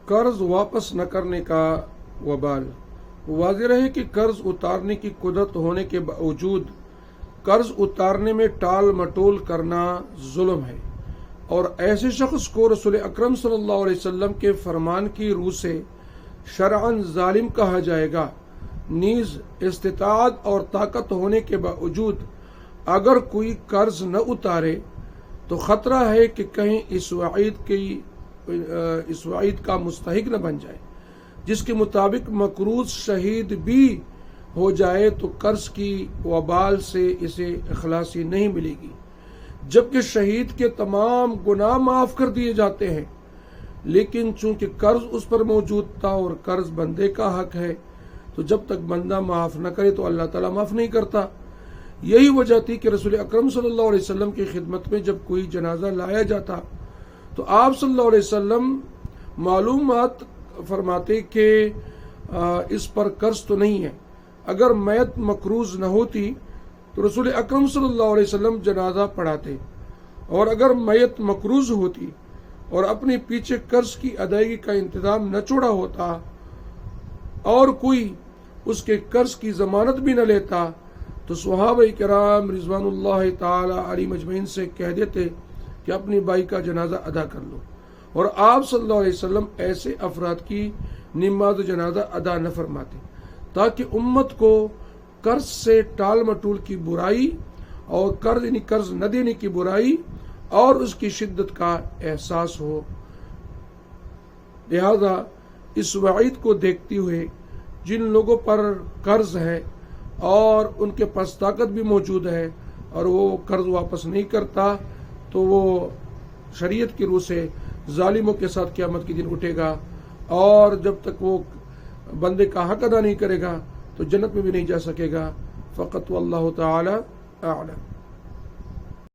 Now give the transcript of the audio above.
قرض واپس نہ کرنے کا وبال۔ واضح رہے کہ قرض اتارنے کی قدرت ہونے کے باوجود قرض اتارنے میں ٹال مٹول کرنا ظلم ہے، اور ایسے شخص کو رسول اکرم صلی اللہ علیہ وسلم کے فرمان کی روح سے شرعاً ظالم کہا جائے گا۔ نیز استطاعت اور طاقت ہونے کے باوجود اگر کوئی قرض نہ اتارے تو خطرہ ہے کہ کہیں اس وعید کا مستحق نہ بن جائے، جس کے مطابق مقروض شہید بھی ہو جائے تو قرض کی وبال سے اسے اخلاصی نہیں ملے گی، جبکہ شہید کے تمام گناہ معاف کر دیے جاتے ہیں، لیکن چونکہ قرض اس پر موجود تھا اور قرض بندے کا حق ہے تو جب تک بندہ معاف نہ کرے تو اللہ تعالیٰ معاف نہیں کرتا۔ یہی وجہ تھی کہ رسول اکرم صلی اللہ علیہ وسلم کی خدمت میں جب کوئی جنازہ لایا جاتا تو آپ صلی اللہ علیہ وسلم معلومات فرماتے کہ اس پر قرض تو نہیں ہے۔ اگر میت مقروض نہ ہوتی تو رسول اکرم صلی اللہ علیہ وسلم جنازہ پڑھاتے، اور اگر میت مقروض ہوتی اور اپنے پیچھے قرض کی ادائیگی کا انتظام نہ چھوڑا ہوتا اور کوئی اس کے قرض کی ضمانت بھی نہ لیتا تو صحابہ کرام رضوان اللہ تعالی علیہم اجمعین سے کہہ دیتے کہ اپنی بائی کا جنازہ ادا کر لو، اور آپ صلی اللہ علیہ وسلم ایسے افراد کی نماز جنازہ ادا نہ فرماتے تاکہ امت کو قرض سے ٹال مٹول کی برائی اور قرض نہ دینے کی برائی اور اس کی شدت کا احساس ہو۔ لہذا اس وعید کو دیکھتے ہوئے جن لوگوں پر قرض ہے اور ان کے پاس طاقت بھی موجود ہے اور وہ قرض واپس نہیں کرتا تو وہ شریعت کی روح سے ظالموں کے ساتھ قیامت کے دن اٹھے گا، اور جب تک وہ بندے کا حق ادا نہیں کرے گا تو جنت میں بھی نہیں جا سکے گا۔ فقط واللہ تعالی اعلم۔